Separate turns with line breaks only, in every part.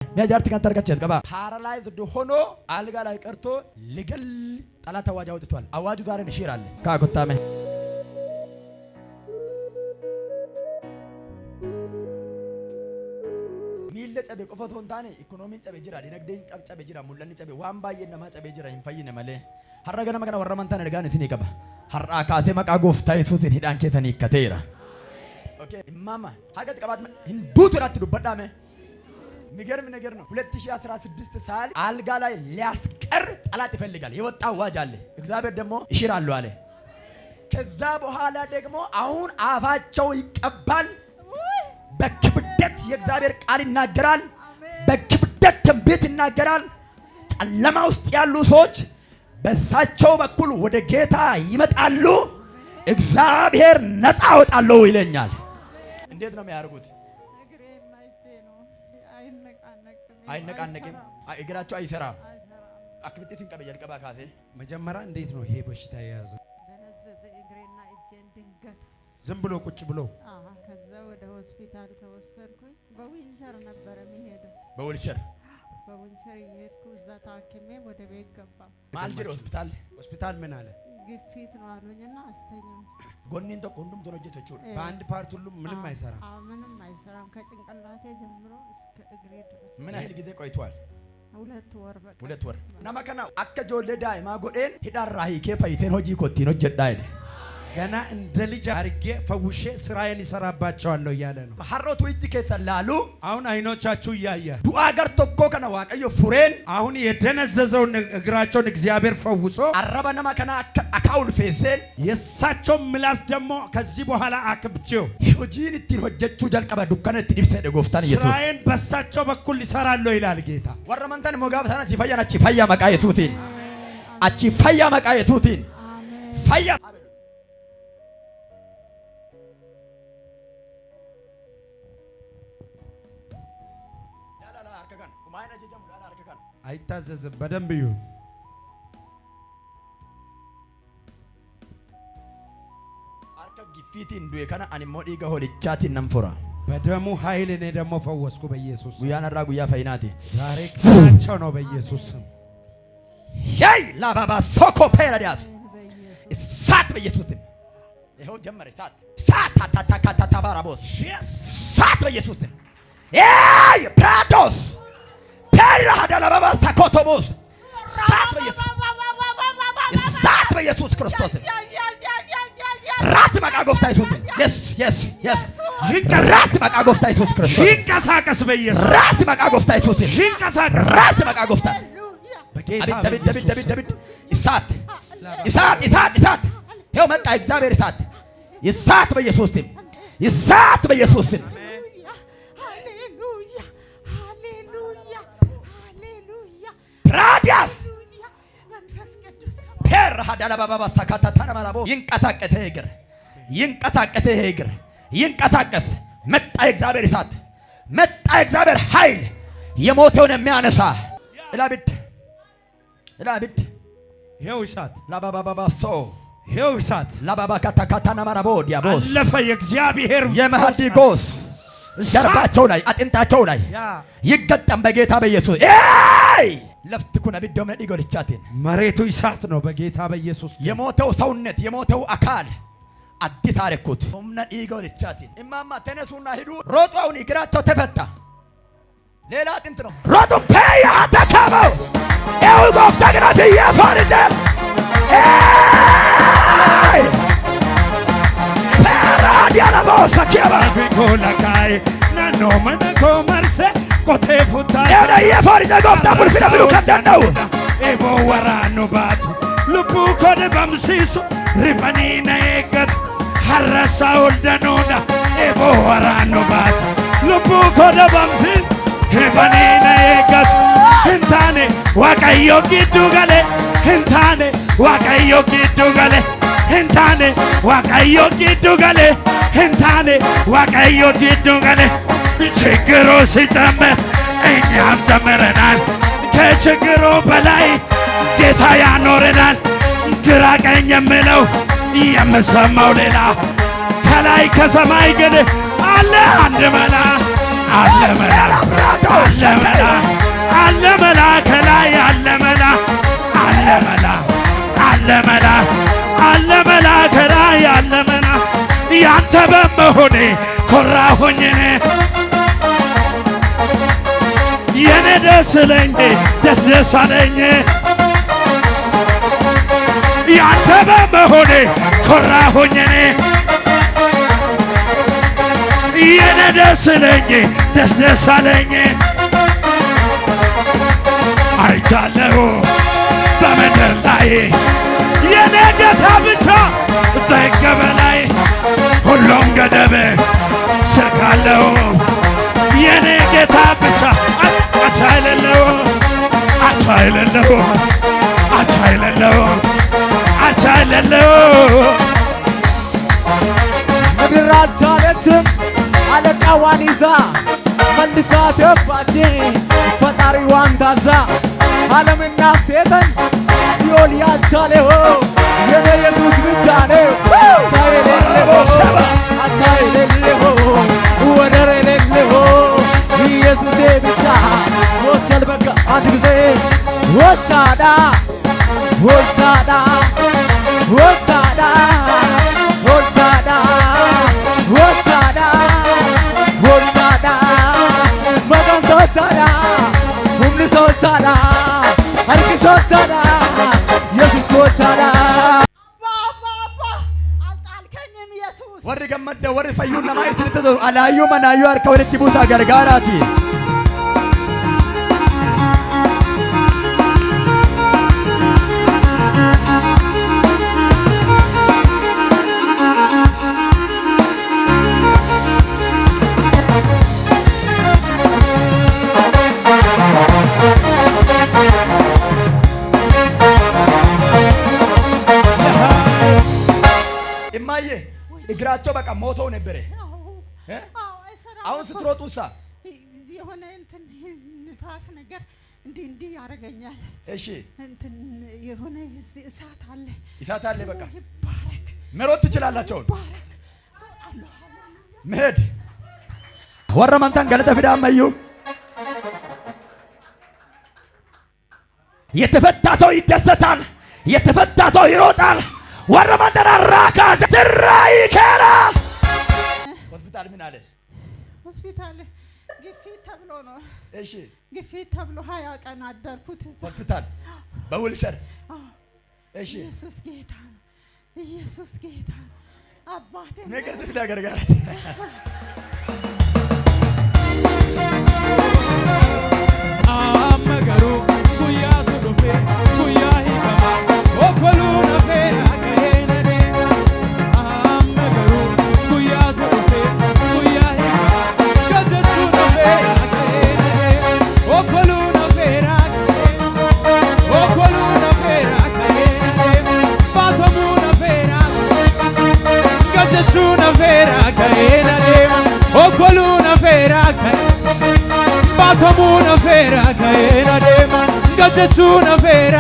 ሚያጃርቲ ካን ተርከቸት ቀባ ፓራላይዝድ ሆኖ አልጋ ላይ ቀርቶ ልገል ጠላት አዋጅ አውጥቷል። አዋጁ ዛሬ ንሽራለ ካቆታመ ሚለ ጨቤ ቆፈቶን ታኔ ኢኮኖሚን ጨቤ ጅራ ዲነግዴን ቀብ ጨቤ ጅራ ሙለን ጨቤ ዋን ባየና ማ ጨቤ ጅራ ይንፈይነ መለ ሐረገነ መከና ወረመንታን ደጋነ ሲኒ ቀባ ሐራ ካሴ መቃ ጎፍታይ ሱትን ሂዳን ከተኒ ከተይራ ኦኬ ማማ ሀገት ቀባት ህንዱት ዱበዳመ ሚገርም ነገር ነው። 2016 ሳል አልጋ ላይ ሊያስቀር ጠላት ይፈልጋል። የወጣ አዋጅ አለ። እግዚአብሔር ደግሞ ይሽራሉ አለ። ከዛ በኋላ ደግሞ አሁን አፋቸው ይቀባል። በክብደት የእግዚአብሔር ቃል ይናገራል። በክብደት ትንቢት ይናገራል። ጨለማ ውስጥ ያሉ ሰዎች በሳቸው በኩል ወደ ጌታ ይመጣሉ። እግዚአብሔር ነፃ ያወጣሉ ይለኛል። እንዴት ነው የሚያርጉት? አይነቃነቅም። እግራቸው አይሰራም። አክብቲትን ቀበየል ቀባ ካሴ
መጀመሪያ እንዴት ነው ይሄ በሽታ የያዘው?
ደነዘዘ እግሬና እጄን ድንገት
ዝም ብሎ ቁጭ ብሎ
ከዛ ወደ ሆስፒታል ተወሰድኩኝ። በዊልቸር ነበር የሚሄደው።
በዊልቸር
እየሄድኩ እዛ ታክሜ ወደ ቤት ገባ።
ማልጅር ሆስፒታል ምን አለ?
ግፊት ነው አሉኝና አስተኛኝ።
ጎኒን ተቆንዱም ተነጀተቹ
በአንድ ፓርት ሁሉ ምንም አይሰራም።
ምንም አይሰራም ከጭንቅላቴ ጀምሮ እስከ እግሬ ድረስ።
ምን ያህል ጊዜ ቆይቷል?
2 ወር በቃ
2 ወር ነማከና አከጆለ ዳይ ማጎዴን ሂዳራሂ ከፈይቴን ሆጂ ኮቲኖ ጀዳይነ
ገና እንደ ልጅ አርጌ ፈውሼ ስራዬን ይሰራባቸዋለሁ እያለ ነው።
ሐሮቱ እጅ ከሰላሉ
አሁን አይኖቻችሁ እያየ
ዱአ ገር ተኮ ከነ ዋቀዮ ፉሬን
አሁን የደነዘዘውን እግራቸውን እግዚአብሔር ፈውሶ
አረበና ማከና አካውል ፌሰን
የሳቸው ምላስ ደግሞ ከዚህ በኋላ አክብቼው
ሆጂን እቲን ሆጀቹ ጀልቀባ ዱካነት ዲብሰ ደጎፍታን ኢየሱስ
ስራዬን በሳቸው በኩል ይሰራለሁ ይላል ጌታ።
ወረመንተን ሞጋብታና ሲፈያና ሲፈያ መቃየቱቲን አቺ ፈያ መቃየቱቲን ፈያ
አይታዘዝም። በደንብ ይሁን።
አርከ ግፊቲን ዱኤ ከና አንሞ ዲጋ ሆልቻቲን ነምፎራ
በደሙ ኃይል እኔ ደግሞ ፈወስኩ በኢየሱስ
ጉያነራ ጉያ ፈይናቲ
ዛሬ ቀናቸው ነው በኢየሱስ ስም።
ሄይ ላባባ ሶኮ ፔራዲያስ እሳት በኢየሱስ ስም ይሄው ጀመረ። እሳት ታታታካታታባራቦስ እሳት በኢየሱስ ስም ሄይ ፕራዶስ ፔራ ዳላባባ ሳኮቶቦስ እሳት በኢየሱስ ክርስቶስ ራስ መቃ ጎፍታ ይሱት yes ራስ መቃ ጎፍታ ይሱት ክርስቶስ
ይንቀሳቀስ በኢየሱስ
ራስ መቃ ጎፍታ ይሱት
ይንቀሳቀስ
ራስ መቃ ጎፍታ
በጌታ
ደብድ እሳት ይኸው መጣ እግዚአብሔር እሳት በኢየሱስ ስም እሳት በኢየሱስ ስም ራዲያስ ፔር ሀዳላ ባባ ሳካታ ታናማራቦ ይንቀሳቀስ እግር ይንቀሳቀስ። መጣ እግዚአብሔር እሳት፣ መጣ እግዚአብሔር ኃይል፣ የሞተውን የሚያነሳ እላብድ
ይኸው እሳት
ላባባባ ሶ
ይኸው እሳት
ላባባ ካታካታና ማራቦ ዲያቦስ
አለፈ። የእግዚአብሔር
የመሐዲጎስ ጀርባቸው ላይ አጥንታቸው ላይ ይገጠም በጌታ በኢየሱስ ለፍትኩና ቢዶም ዲጎልቻቲን
መሬቱ እሳት ነው በጌታ በኢየሱስ።
የሞተው ሰውነት የሞተው አካል አዲስ አረኩት። ኦምና ዲጎልቻቲን እማማ ተነሱና ሂዱ ሮጡ። አሁን እግራቸው ተፈታ። ሌላ አጥንት ነው ሮጡ። ፔያ ተካበው ኤው ጎፍታ ግራት ይፈርደ ራዲያና ቦሳኬባ
ቢኮላካይ ናኖ መነኮ መርሴ ቆቴ ፉታ
ኤውዳ ይፈርደ ጎፍታ ፍልፍል ብሉ ከደነው
ኤቦ ወራኑ ባቱ ልቡ ኮደ በምሲሱ ሪፈኒ ነየገት ሐረሳ ወልደኖና ኤቦ ወራኑ ባቱ ልቡ ኮደ በምሲሱ ሪፈኒ ነየገት እንታኔ ዋቀዮ ጊዱ ገሌ እንታኔ ዋቀዮ ጊዱ ገሌ እንታኔ ዋቀዮ ጊዱ ገሌ እንታኔ ዋቀዮ ጊዱ ገሌ ችግሩ ሲጨምር እኛም ጨምረናል። ከችግሩ በላይ ጌታ ያኖረናል። ግራ ቀኝ የምለው የምሰማው ሌላ ከላይ ከሰማይ ግን አለ አንድ መላ አለ መላ አለ መላ አለ መላ ከላይ አለ መላ አለ መላ አለ መላ አለ መላ ከላይ አለ መላ ያንተ በመሆኔ ኮራሁኝ እኔ የኔ ደስ ለኝ ደስ ደስ አለኝ ያንተ በመሆኔ ኮራሁኝ እኔ የኔ ደስ ለኝ ደስ ደስ አለኝ አይቻለሁ በምድር ላይ የኔ ጌታ ብቻ ተይቀበላይ ሁሉም ገደብ ስርካለው የኔ ጌታ ብቻ አቻ የሌለው አቻ የሌለው አቻ የሌለው አቻ የሌለው
ምድር አልቻለችም አለቃዋን ይዛ መልሳ ተፋች ፈጣሪዋን ታዛ ዓለምና ሴተን ሲኦል ያልቻለው የኔ ኢየሱስ ብቻ ነው አቻ የሌለው ወደር የሌለው ኢየሱሴ ብቻ ሞቻል በቃ አንድ ጊዜ ሆሳዕና ሆሳዕና ሆሳዕና ሆሳዕና ሆሳዕና ሆሳዕና መቃን ሆሳዕና ሁምኒ ሆሳዕና አርቂ ሆሳዕና ኢየሱስ ሆሳዕና
warri gammadda warri fayyuun namaa isinitti ta'u alaayyuu manaayyuu harka walitti buutaa gargaaraati. እማዬ እግራቸው በቃ ሞተው ነበር። አሁን ስትሮጡሳ
የሆነ እንትን ንፋስ ነገር እንዲህ ያደርገኛል።
እሺ
እንትን የሆነ እሳት አለ። በቃ
ይባረክ መሮጥ ትችላላችሁ። መሄድ ወረማንታን ገለተ ፊዳማዩ የተፈታ ሰው ይደሰታል፣ የተፈታ ሰው ይሮጣል። ወረማንታን አራካ ዝራይ ይከራል። ሆስፒታል ምን አለ?
ሆስፒታል ግፊት ተብሎ ነው።
እሺ
ግፊት ተብሎ 20 ቀን አደርኩት
ሆስፒታል በዊልቸር። እሺ
ኢየሱስ ጌታ ነው። ኢየሱስ ጌታ ነው። አባቴ
ነገር ትፍዳ ገርጋራት
አመገሩ ጉያቱ ዱፌ ጉያ ሂከማ ወኮሉ ነፌራ ከሄነኔ አመገሩ ጉያቱ ዱፌ ጉያ ሂከማ ገጀሱ ነፌራ ከሄነኔ ወኮሉ ነፌራ ወኮሉ ነፌራ ከሄነኔ ባተሙ ነፌራ ገጀሱ ነፌራ ከሄነኔ ወኮሉ ነፌራ ባተሙ ነፌራ ከሄነኔ ገጀሱ ነፌራ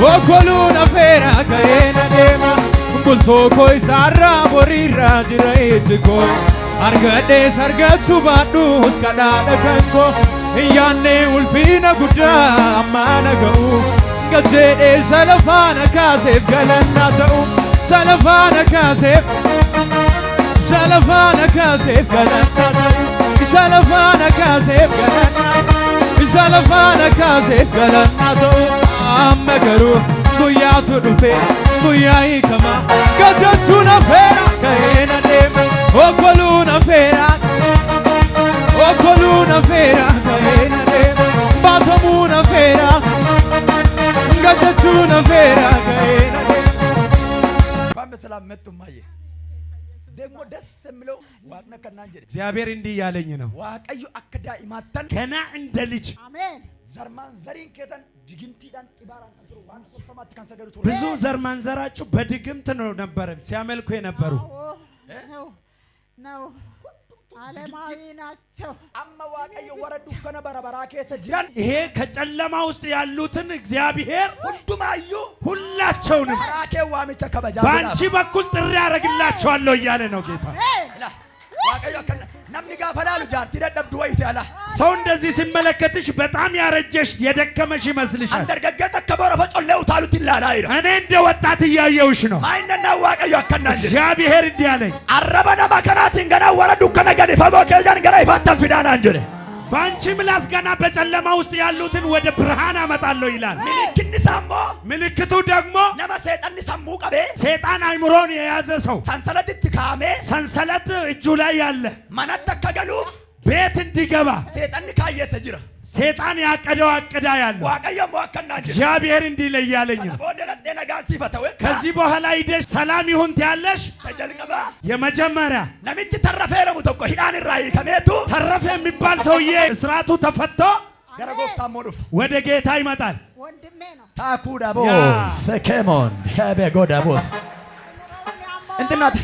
ወኮሉ ነፌራ ከሄነኔ ቡልቶ ኮይ ሳራ ቦሪራ ጅረይትኮ አርገዴ ሰርገቹ ባዱ እስከዳደ ከንኮ እያኔ ውልፊነ ጉዳ አማነገኡ ገጀዴ ሰለፋነ ካሴፍ ገለና ተኡ ሰለፋነ ካሴፍ ገለና ተኡ ሰለፋነ ካሴፍ ገለና ተኡ አመገሩ ጉያቱ ዱፌ ጉያ ሂከማ ገጀሱ ነፌራ ከሄነኔ ወኮሉ ነፌራ ከሄነኔ ባተሙ ነፌራ ገጀሱ ነፌራ ከሄነኔ
እንኳን በሰላም መጡ እማዬ። ደግሞ ደስ የሚለው ዋቅነ ከናን ጀደ
እግዚአብሔር እንዲህ ያለኝ ነው።
ዋቀዩ አከዳ ኢማተን
ገና እንደ ልጅ
አሜን።
ዘርማን ዘሪን ከተን ድግምቲዳን ኢባራን አንተሩ ዋን ሶማት ካንሰገሩት
ብዙ ዘር ማንዘራችሁ በድግምት ነው ነበር ሲያመልኩ የነበሩ
ነው ዓለማዊ ናቸው።
አማ ዋቀዩ ወረዱ ከነ በረበራ ከሰ ጅራን
ይሄ ከጨለማ ውስጥ ያሉትን እግዚአብሔር
ሁንዱማዩ
ሁላቸውንም
አራኬ ዋመቸ ከበጃ
በአንቺ በኩል ጥሪ ያደርግላቸዋለሁ እያለ ነው ጌታ።
waaqayyo akkana namni gaafa laalu jaartii dadhabdu wayite ala
ሰው እንደዚህ ሲመለከትሽ በጣም ያረጀሽ የደከመሽ ይመስልሻል።
አንደርገገት ከበረፈ ጮሌው ታሉት ይላላ አይራ
እኔ እንደ ወጣት እያየሁሽ ነው።
ማይነና waaqayዮ akkana እንጂ
እግዚአብሔር እንዲህ አለኝ
አረበና ማከናትን ገና ወረዱ ከነገድ ፈጎ ከዛን ገራ ይፋታን ፊዳና እንጂ
በአንቺ ምላስ ገና በጨለማ ውስጥ ያሉትን ወደ ብርሃን አመጣለሁ ይላል። ምልክቱ ደግሞ
ሰይጣን ሰሙ ቀቤ
ሰይጣን አይምሮን የያዘ ሰው
ሰንሰለት ትካሜ
ሰንሰለት እጁ ላይ ያለ
ማናት ተከገሉፍ
ቤት እንዲገባ
ሰይጣን ካየሰ ጅራ
ሰይጣን ያቀደው አቅዳ ያለ
ዋቀየ ወከና
እግዚአብሔር እንዲህ ለያለኝ ነው። ከዚህ በኋላ ሂደሽ ሰላም ይሁን ትያለሽ። የመጀመሪያ
ነምጭ ተረፈ ነው ተቆ ሂዳን ራይ ከመቱ
ተረፈ የሚባል ሰውዬ እስራቱ ተፈቶ
ገረጎፍታ ሞዱፍ
ወደ ጌታ ይመጣል።
ወንድሜ ነው
ታኩዳቦ ሰከሞን ሸበጎዳቦስ እንትናት